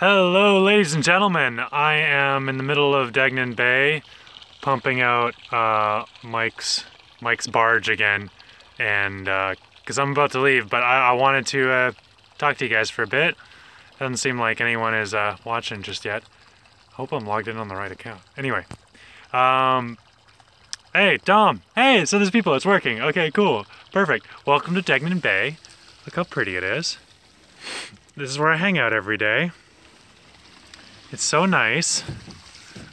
Hello ladies and gentlemen, I am in the middle of Degnan Bay pumping out Mike's barge again, and because I'm about to leave, but I wanted to talk to you guys for a bit. Doesn't seem like anyone is watching just yet. Hope I'm logged in on the right account. Anyway, hey Dom, hey, so there's people, it's working. Okay, cool, perfect. Welcome to Degnan Bay. Look how pretty it is. This is where I hang out every day. It's so nice.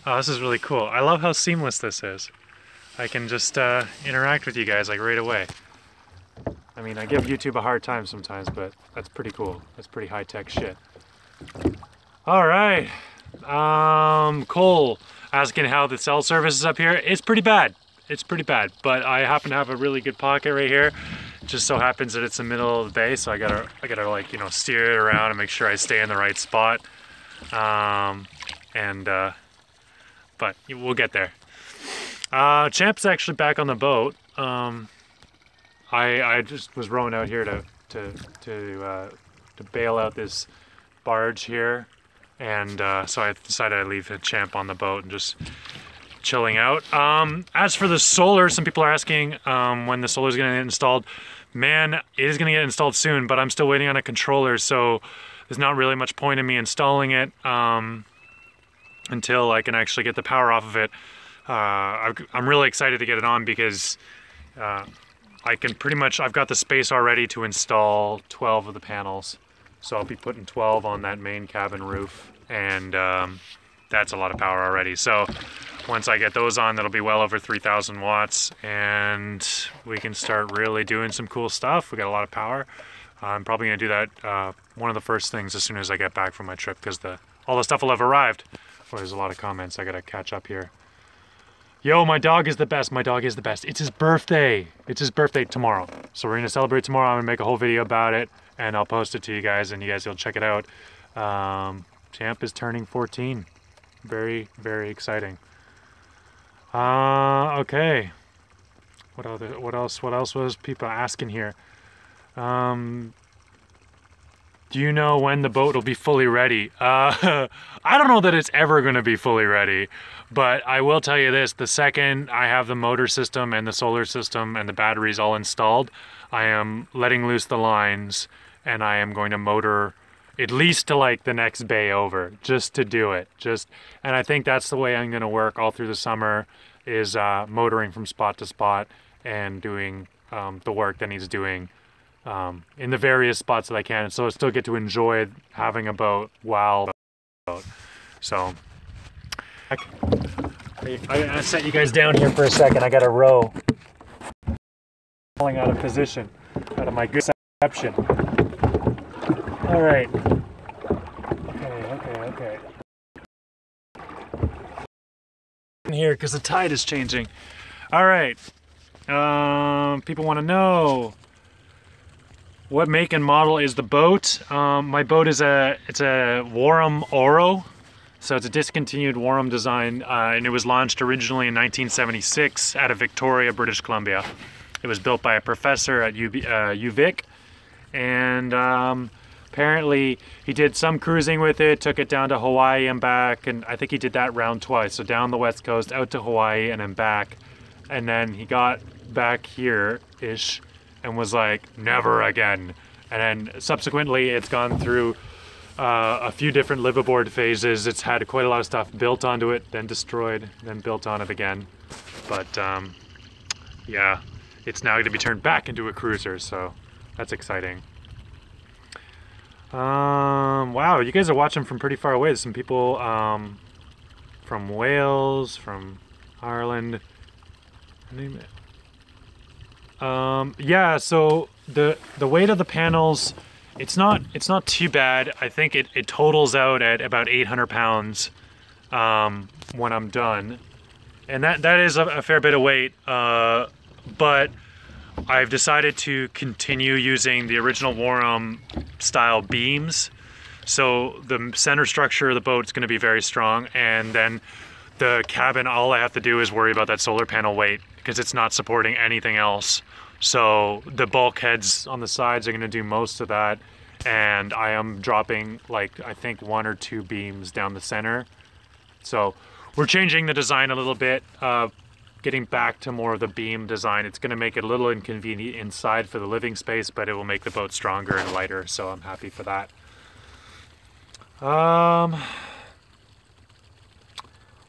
Oh, this is really cool. I love how seamless this is. I can just interact with you guys like right away. I mean, I give YouTube a hard time sometimes, but that's pretty cool. That's pretty high-tech shit. All right. Cole asking how the cell service is up here. It's pretty bad. It's pretty bad, but I happen to have a really good pocket right here. It just so happens that it's the middle of the bay, so I gotta like, you know, steer it around and make sure I stay in the right spot. But we'll get there. Champ's actually back on the boat. I just was rowing out here to bail out this barge here, and so I decided I'd leave Champ on the boat and just chilling out. As for the solar, some people are asking when the solar is going to get installed. Man, it is going to get installed soon, but I'm still waiting on a controller, so there's not really much point in me installing it until I can actually get the power off of it. I'm really excited to get it on because I can pretty much, I've got the space already to install 12 of the panels. So I'll be putting 12 on that main cabin roof, and that's a lot of power already. So once I get those on, that'll be well over 3,000 watts, and we can start really doing some cool stuff. We got a lot of power. I'm probably gonna do that one of the first things as soon as I get back from my trip, because all the stuff will have arrived. Oh, there's a lot of comments I gotta catch up here. Yo, my dog is the best. My dog is the best. It's his birthday. It's his birthday tomorrow. So we're gonna celebrate tomorrow. I'm gonna make a whole video about it, and I'll post it to you guys, and you guys will check it out. Champ is turning 14. Very, very exciting. Okay. What else was people asking here? Do you know when the boat will be fully ready? I don't know that it's ever going to be fully ready, but I will tell you this: the second I have the motor system and the solar system and the batteries all installed, I am letting loose the lines, and I am going to motor at least to like the next bay over, just to do it. And I think that's the way I'm going to work all through the summer, is motoring from spot to spot and doing the work that needs doing in the various spots that I can, so I still get to enjoy having a boat while boat. So I set you guys down here for a second. I got to row. Falling out of position, out of my good reception. All right. Okay. In here because the tide is changing. All right. People want to know, what make and model is the boat? My boat is it's a Wharram Oro, so it's a discontinued Wharram design, and it was launched originally in 1976 out of Victoria, British Columbia. It was built by a professor at UVic, and apparently he did some cruising with it, took it down to Hawaii and back, and I think he did that round twice, so down the west coast, out to Hawaii, and then back, and then he got back here-ish, and was like, never again. And then subsequently it's gone through a few different liveaboard phases. It's had quite a lot of stuff built onto it, then destroyed, then built on it again. But yeah, it's now going to be turned back into a cruiser, so that's exciting. Wow, you guys are watching from pretty far away. There's some people from Wales, from Ireland. Name it. Yeah, so the weight of the panels, it's not too bad. I think it totals out at about 800 pounds when I'm done, and that is a fair bit of weight, but I've decided to continue using the original Wharram style beams, so the center structure of the boat is going to be very strong, and then the cabin, all I have to do is worry about that solar panel weight, because it's not supporting anything else. So the bulkheads on the sides are going to do most of that, and I am dropping like I think 1 or 2 beams down the center. So we're changing the design a little bit, getting back to more of the beam design. It's going to make it a little inconvenient inside for the living space, but it will make the boat stronger and lighter, so I'm happy for that.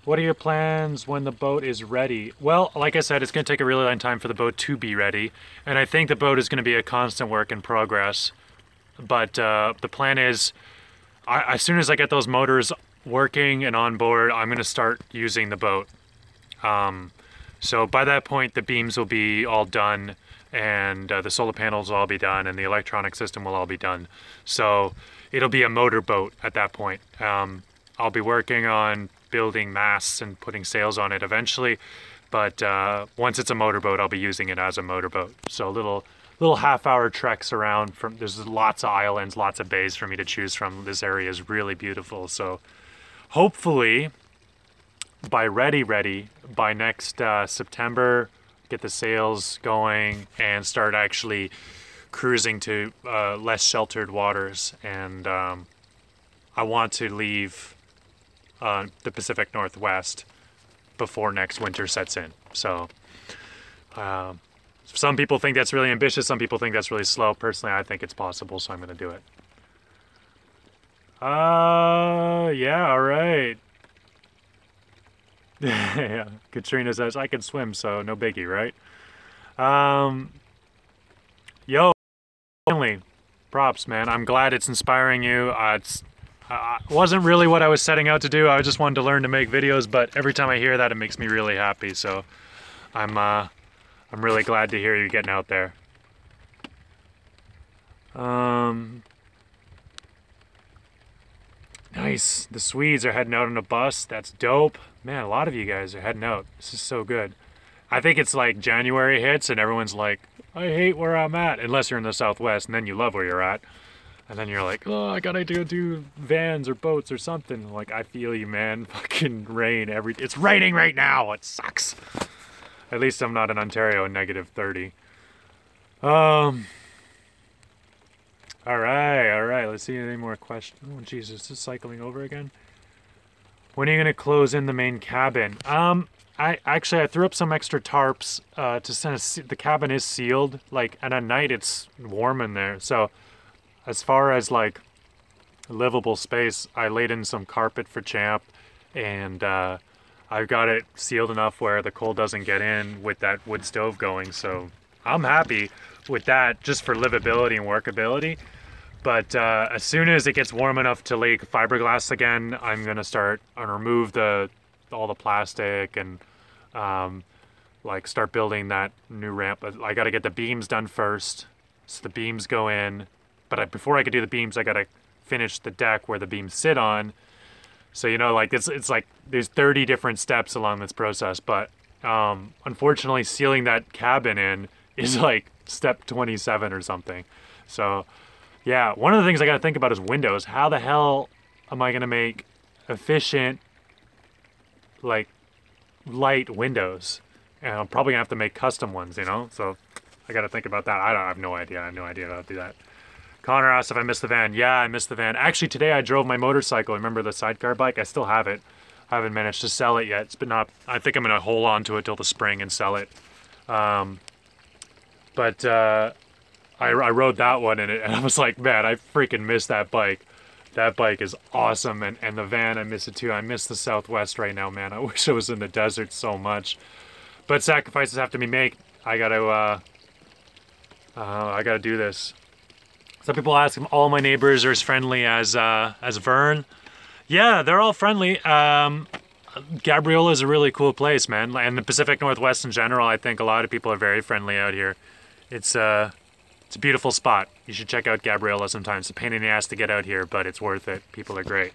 What are your plans when the boat is ready? Well, like I said, it's going to take a really long time for the boat to be ready, and I think the boat is going to be a constant work in progress. But the plan is, as soon as I get those motors working and on board, I'm going to start using the boat. So by that point, the beams will be all done, and the solar panels will all be done, and the electronic system will all be done. So it'll be a motor boat at that point. I'll be working on building masts and putting sails on it eventually, but once it's a motorboat, I'll be using it as a motorboat. So little half-hour treks around. There's lots of islands, lots of bays for me to choose from. This area is really beautiful. So hopefully by by next September, get the sails going and start actually cruising to less sheltered waters. And I want to leave the Pacific Northwest before next winter sets in. So some people think that's really ambitious, some people think that's really slow. Personally, I think it's possible, so I'm going to do it. Yeah, all right. Yeah, Katrina says, I can swim, so no biggie, right? Yo, finally, props, man. I'm glad it's inspiring you. It wasn't really what I was setting out to do. I just wanted to learn to make videos, but every time I hear that, it makes me really happy. So I'm really glad to hear you getting out there. Nice. The Swedes are heading out on a bus. That's dope. Man, a lot of you guys are heading out. This is so good. I think it's like January hits and everyone's like, I hate where I'm at. Unless you're in the Southwest, and then you love where you're at. And then you're like, oh, I gotta do vans or boats or something. Like, I feel you, man. Fucking rain. It's raining right now. It sucks. At least I'm not in Ontario in -30. All right. Let's see any more questions. Oh, Jesus, is cycling over again? When are you gonna close in the main cabin? I threw up some extra tarps to send the cabin is sealed. Like, and at night it's warm in there. So, as far as like livable space, I laid in some carpet for Champ, and I've got it sealed enough where the cold doesn't get in with that wood stove going. So I'm happy with that, just for livability and workability. But as soon as it gets warm enough to lay fiberglass again, I'm gonna start and remove all the plastic and like start building that new ramp. I gotta get the beams done first, so the beams go in. But before I could do the beams, I gotta finish the deck where the beams sit on. So, you know, like it's like there's 30 different steps along this process. But unfortunately, sealing that cabin in is like step 27 or something. So yeah, one of the things I gotta think about is windows. How the hell am I gonna make efficient, like, light windows? And I'm probably gonna have to make custom ones, you know? So I gotta think about that. I have no idea. I have no idea how to do that. Connor asked if I missed the van. Yeah, I missed the van. Actually, today I drove my motorcycle. Remember the sidecar bike? I still have it. I haven't managed to sell it yet. It's been not. I think I'm gonna hold on to it till the spring and sell it. I rode that one in it, and I was like, man, I freaking miss that bike. That bike is awesome, and the van, I miss it too. I miss the Southwest right now, man. I wish I was in the desert so much. But sacrifices have to be made. I gotta do this. Some people ask if all my neighbors are as friendly as Vern. Yeah, they're all friendly. Gabriola is a really cool place, man. And the Pacific Northwest in general, I think a lot of people are very friendly out here. It's a beautiful spot. You should check out Gabriola sometime. It's a pain in the ass to get out here, but it's worth it. People are great.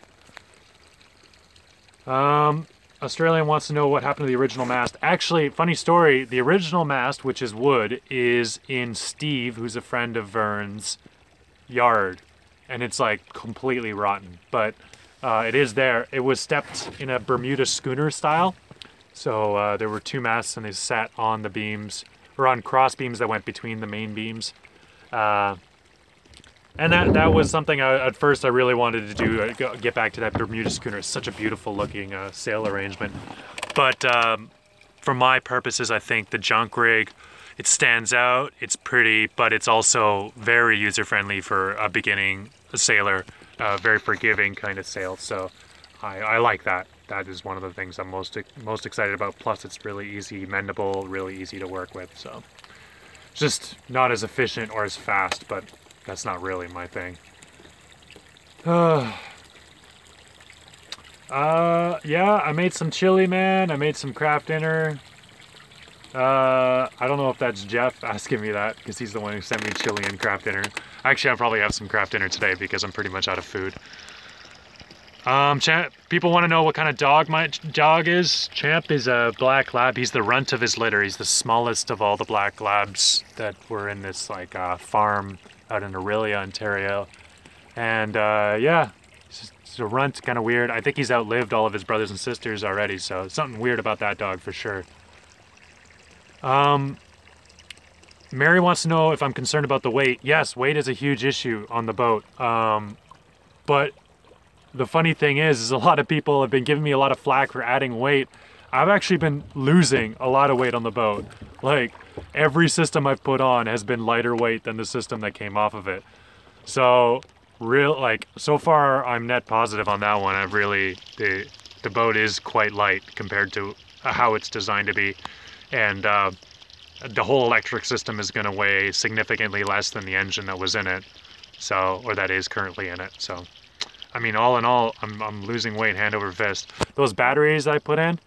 Australian wants to know what happened to the original mast. Actually, funny story, the original mast, which is wood, is in Steve, who's a friend of Vern's, yard. And it's like completely rotten, but it is there. It was stepped in a Bermuda schooner style. So there were 2 masts and they sat on the beams, or on cross beams that went between the main beams. And And that was something at first I really wanted to do, get back to that Bermuda schooner. It's such a beautiful looking sail arrangement. But for my purposes, I think the junk rig, it stands out, it's pretty, but it's also very user-friendly for a beginning sailor, very forgiving kind of sail. So I like that. That is one of the things I'm most excited about. Plus it's really easy, mendable, really easy to work with. So just not as efficient or as fast, but that's not really my thing. Yeah, I made some chili, man. I made some craft dinner. I don't know if that's Jeff asking me that, because he's the one who sent me chili and craft dinner. Actually, I'll probably have some craft dinner today because I'm pretty much out of food. People want to know what kind of dog my dog is. Champ is a black lab. He's the runt of his litter. He's the smallest of all the black labs that were in this like farm out in Orillia, Ontario. And yeah, it's a runt, kind of weird. I think he's outlived all of his brothers and sisters already, so something weird about that dog for sure. Mary wants to know if I'm concerned about the weight. Yes, weight is a huge issue on the boat. But the funny thing is a lot of people have been giving me a lot of flack for adding weight. I've actually been losing a lot of weight on the boat. Like, every system I've put on has been lighter weight than the system that came off of it. So, so far I'm net positive on that one. I've really, the boat is quite light compared to how it's designed to be. And the whole electric system is going to weigh significantly less than the engine that was in it. So, or that is currently in it. So, I mean, all in all, I'm losing weight hand over fist. Those batteries I put in,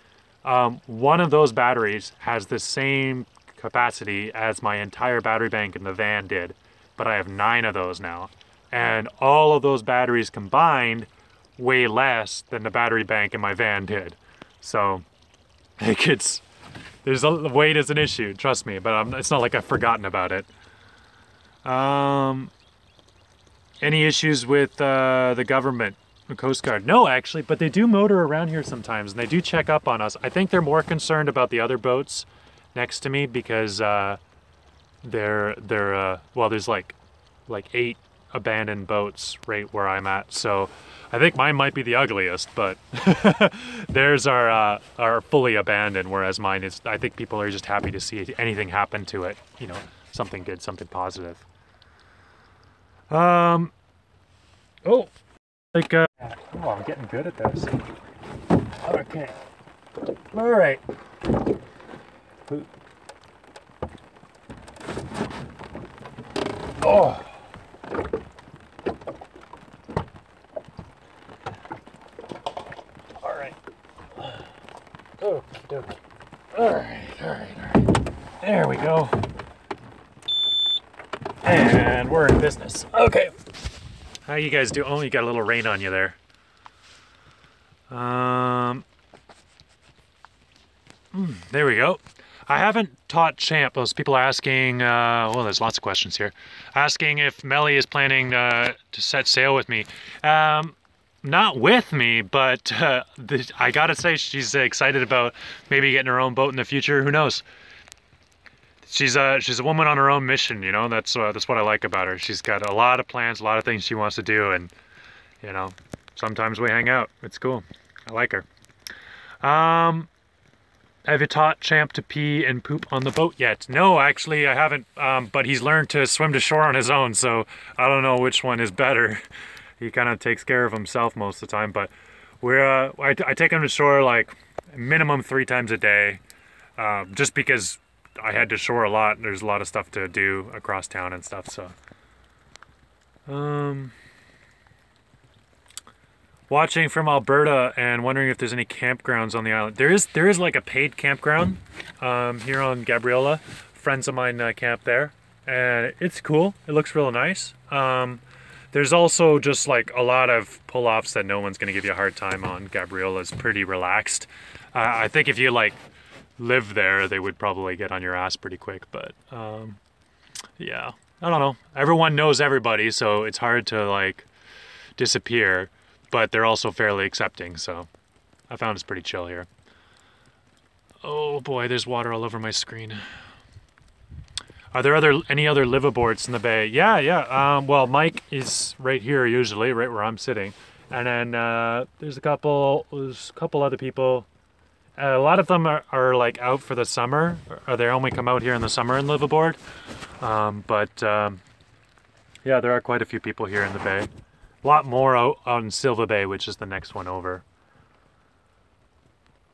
one of those batteries has the same capacity as my entire battery bank in the van did, but I have 9 of those now. And all of those batteries combined weigh less than the battery bank in my van did. So, like, weight is an issue, trust me, but it's not like I've forgotten about it. Any issues with the government, the Coast Guard? No, actually, but they do motor around here sometimes, and they do check up on us. I think they're more concerned about the other boats next to me because well, there's like 8 abandoned boats right where I'm at. So I think mine might be the ugliest, but theirs are fully abandoned, whereas mine is, I think people are just happy to see anything happen to it. You know, something good, something positive. Oh, I'm getting good at this. Okay. All right. Oh. All right. Okie dokie. All right. There we go. And we're in business. Okay. How you guys do? Oh, you got a little rain on you there. There we go. I haven't taught Champ. Those people are asking, well, there's lots of questions here. Asking if Melly is planning to set sail with me. Not with me, but I gotta say she's excited about maybe getting her own boat in the future. Who knows? She's a woman on her own mission, you know. That's what I like about her. She's got a lot of plans, a lot of things she wants to do, and you know, sometimes we hang out. It's cool. I like her. Have you taught Champ to pee and poop on the boat yet? No, actually I haven't, but he's learned to swim to shore on his own, so I don't know which one is better. He kind of takes care of himself most of the time, but I take him to shore like minimum 3 times a day, just because I head to shore a lot. There's a lot of stuff to do across town and stuff, so. Watching from Alberta and wondering if there's any campgrounds on the island. There is like a paid campground here on Gabriola. Friends of mine camp there, and it's cool. It looks real nice. There's also just like a lot of pull-offs that no one's gonna give you a hard time on. Gabriola's pretty relaxed. I think if you like live there, they would probably get on your ass pretty quick, but yeah, I don't know. Everyone knows everybody, so it's hard to like disappear, but they're also fairly accepting, so I found it's pretty chill here. Oh boy, there's water all over my screen. Are there any other liveaboards in the bay? Yeah. Well, Mike is right here usually, right where I'm sitting, and then there's a couple other people. A lot of them are like out for the summer, or they only come out here in the summer and live aboard. Yeah, there are quite a few people here in the bay. A lot more out on Silva Bay, which is the next one over.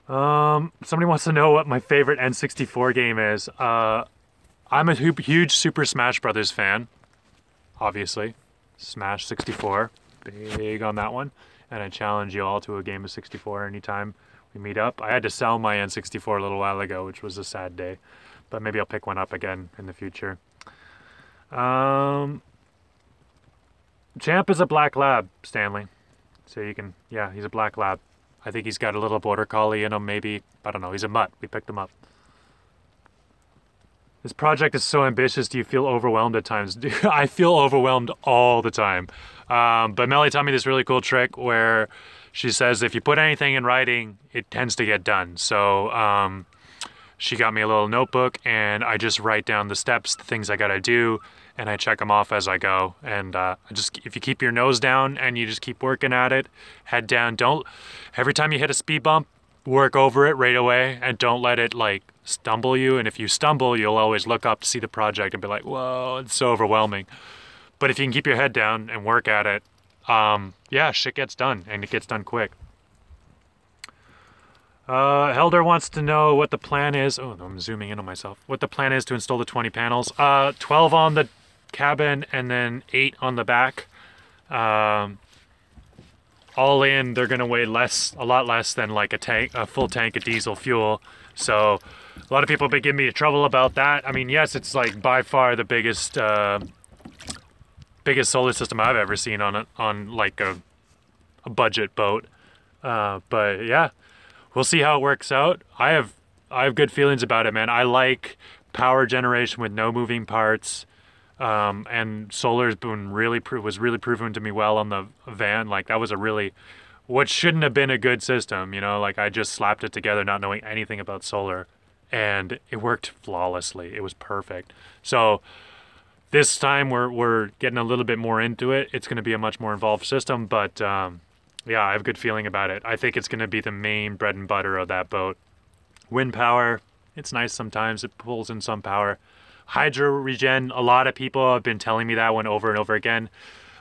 Somebody wants to know what my favorite N64 game is. I'm a huge Super Smash Brothers fan, obviously. Smash 64, big on that one. And I challenge you all to a game of 64 anytime we meet up. I had to sell my N64 a little while ago, which was a sad day. But maybe I'll pick one up again in the future. Champ is a black lab, Stanley. So you can, yeah, he's a black lab. I think he's got a little border collie in him, maybe. I don't know, he's a mutt. We picked him up. This project is so ambitious. Do you feel overwhelmed at times? I feel overwhelmed all the time. But Melly taught me this really cool trick where she says if you put anything in writing, it tends to get done. So she got me a little notebook and I just write down the steps, the things I gotta do, and I check them off as I go. And if you keep your nose down and you just keep working at it, head down, every time you hit a speed bump, work over it right away and don't let it like stumble you. And if you stumble, you'll always look up to see the project and be like, whoa, it's so overwhelming. But if you can keep your head down and work at it, yeah, shit gets done and it gets done quick. Helder wants to know what the plan is. Oh, I'm zooming in on myself. What the plan is to install the 20 panels. 12 on the cabin and then 8 on the back. All in, they're gonna weigh a lot less than like a full tank of diesel fuel. So a lot of people have been giving me trouble about that. I mean, yes, it's like by far the biggest solar system I've ever seen on like a budget boat. But yeah, we'll see how it works out. I have good feelings about it, man. I like power generation with no moving parts. And solar's been was really proven to me well on the van. Like that was what shouldn't have been a good system, you know, like I just slapped it together not knowing anything about solar and it worked flawlessly. It was perfect. So this time we're getting a little bit more into it. It's going to be a much more involved system, but yeah, I have a good feeling about it. I think it's going to be the main bread and butter of that boat. Wind power, it's nice sometimes. It pulls in some power. Hydro regen, a lot of people have been telling me that one over and over again.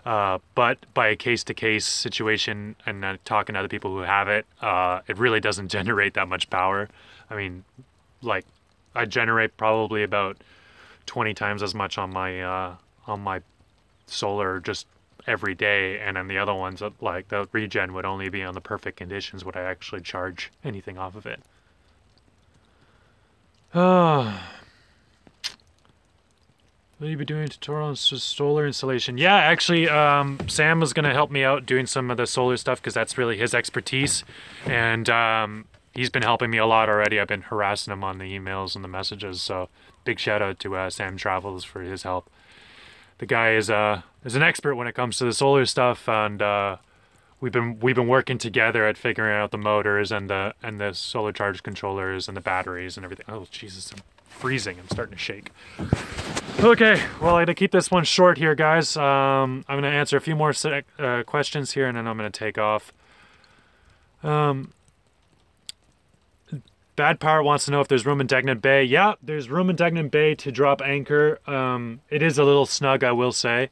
But by a case-to-case situation and talking to other people who have it, it really doesn't generate that much power. I mean, like, I generate probably about 20 times as much on my solar just every day, and then the other ones, like the regen, would only be on the perfect conditions would I actually charge anything off of it. Will you be doing a tutorial on solar installation? Yeah, actually, Sam was going to help me out doing some of the solar stuff because that's really his expertise. And he's been helping me a lot already. I've been harassing him on the emails and the messages. So big shout out to Sam Travels for his help. The guy is an expert when it comes to the solar stuff, and we've been working together at figuring out the motors and the solar charge controllers and the batteries and everything. Oh Jesus, I'm freezing. I'm starting to shake. Okay, well, I'm gonna keep this one short here, guys. I'm gonna answer a few more questions here, and then I'm gonna take off. Bad Power wants to know if there's room in Degnant Bay. Yeah, there's room in Degnant Bay to drop anchor. It is a little snug, I will say.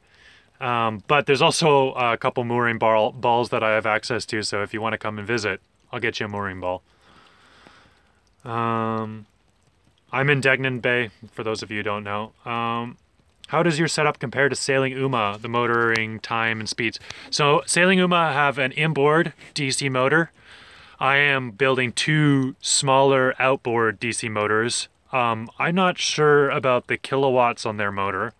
But there's also a couple mooring balls that I have access to, so if you want to come and visit, I'll get you a mooring ball. I'm in Degnant Bay, for those of you who don't know. How does your setup compare to Sailing Uma, the motoring time and speeds? So Sailing Uma have an inboard DC motor. I am building 2 smaller outboard DC motors. I'm not sure about the kilowatts on their motor.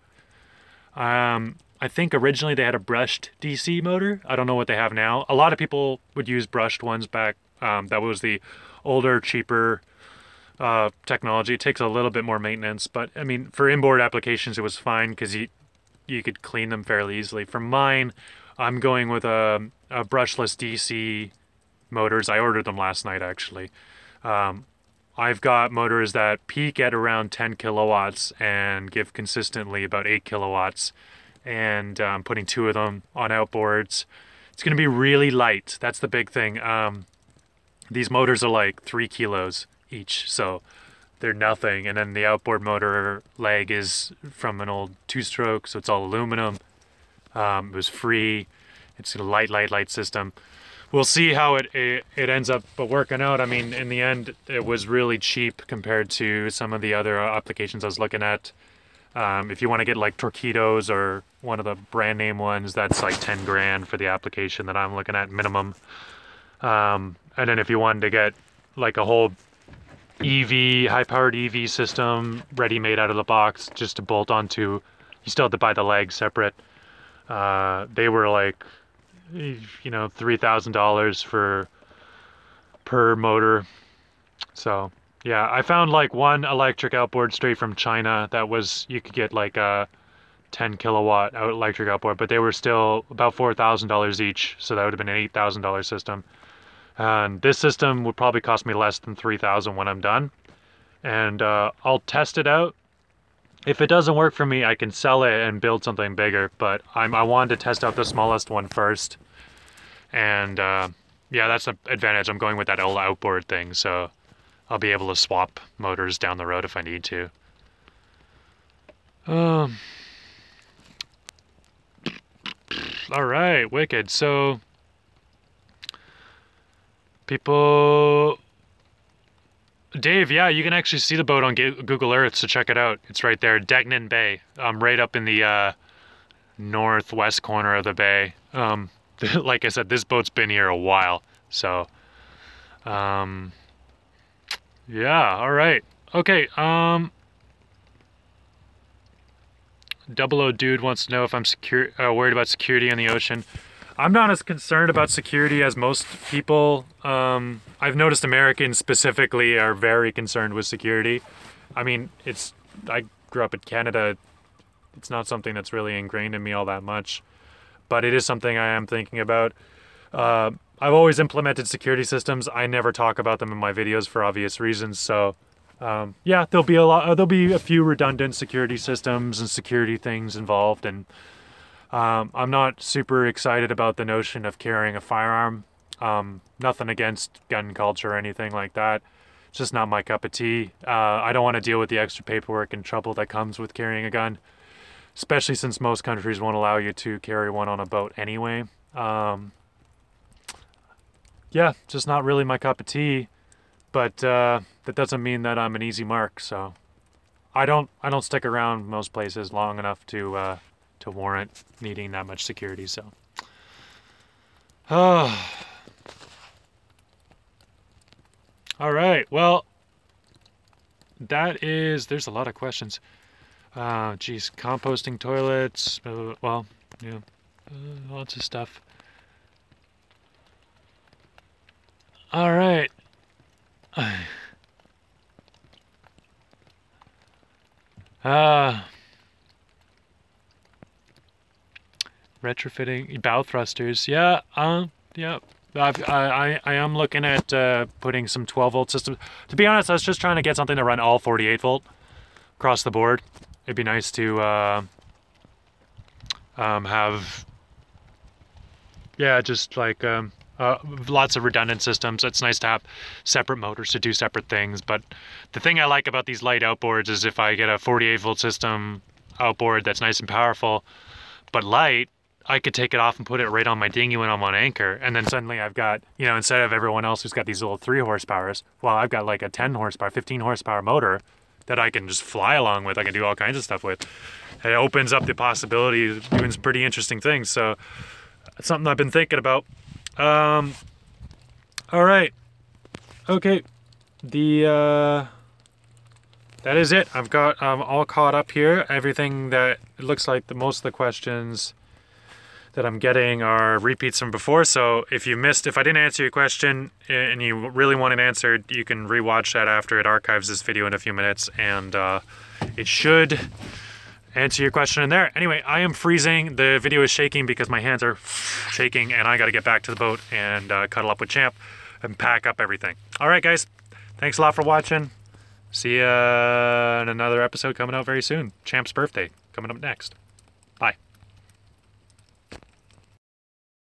I think originally they had a brushed DC motor. I don't know what they have now. A lot of people would use brushed ones back. That was the older, cheaper technology. It takes a little bit more maintenance, but I mean, for inboard applications, it was fine because you could clean them fairly easily. For mine, I'm going with a brushless DC motors. I ordered them last night, actually. I've got motors that peak at around 10 kilowatts and give consistently about 8 kilowatts. And I'm putting 2 of them on outboards. It's going to be really light. That's the big thing. These motors are like 3 kilos each, so they're nothing. And then the outboard motor leg is from an old 2-stroke, so it's all aluminum. It was free. It's a light system. We'll see how it ends up working out. I mean, in the end, it was really cheap compared to some of the other applications I was looking at. If you want to get like Torqeedos or one of the brand name ones, that's like 10 grand for the application that I'm looking at minimum. And then if you wanted to get like a whole EV, high-powered EV system ready-made out of the box just to bolt onto, you still have to buy the legs separate. They were like, you know, $3,000 per motor. So yeah, I found like one electric outboard straight from China that was, you could get like a 10 kilowatt electric outboard, but they were still about $4,000 each, so that would have been an $8,000 system. And this system would probably cost me less than $3,000 when I'm done. And I'll test it out. If it doesn't work for me, I can sell it and build something bigger, but I wanted to test out the smallest one first. And yeah, that's an advantage. I'm going with that old outboard thing, so I'll be able to swap motors down the road if I need to. All right, wicked. So people, Dave, yeah, you can actually see the boat on Google Earth, so check it out. It's right there, Degnan Bay. Right up in the northwest corner of the bay. Like I said, this boat's been here a while, so yeah, all right. Okay, Double O Dude wants to know if I'm worried about security in the ocean. I'm not as concerned about security as most people. I've noticed Americans specifically are very concerned with security. I mean, I grew up in Canada. It's not something that's really ingrained in me all that much, but it is something I am thinking about. I've always implemented security systems. I never talk about them in my videos for obvious reasons. So yeah, there'll be a few redundant security systems and security things involved, and I'm not super excited about the notion of carrying a firearm. Nothing against gun culture or anything like that. It's just not my cup of tea. I don't want to deal with the extra paperwork and trouble that comes with carrying a gun, especially since most countries won't allow you to carry one on a boat anyway. Yeah, just not really my cup of tea, but that doesn't mean that I'm an easy mark. So I don't stick around most places long enough to warrant needing that much security. So all right, well, there's a lot of questions. Geez, composting toilets, well, yeah, lots of stuff. All right. Retrofitting bow thrusters. Yeah, yeah. I am looking at putting some 12-volt systems. To be honest, I was just trying to get something to run all 48-volt across the board. It'd be nice to have, yeah, just like lots of redundant systems. It's nice to have separate motors to do separate things. But the thing I like about these light outboards is if I get a 48-volt system outboard that's nice and powerful, but light, I could take it off and put it right on my dinghy when I'm on anchor. And then suddenly I've got, you know, instead of everyone else who's got these little 3 horsepowers, well, I've got like a 10 horsepower, 15 horsepower motor that I can just fly along with. I can do all kinds of stuff with. It opens up the possibility of doing some pretty interesting things. So it's something I've been thinking about. All right. Okay. That is it. I've got all caught up here. Everything that it looks like most of the questions that I'm getting are repeats from before. So if I didn't answer your question and you really want it answered, you can rewatch that after it archives this video in a few minutes, and it should answer your question in there. Anyway, I am freezing. The video is shaking because my hands are shaking, and I got to get back to the boat and cuddle up with Champ and pack up everything. All right, guys. Thanks a lot for watching. See ya in another episode coming out very soon. Champ's birthday coming up next.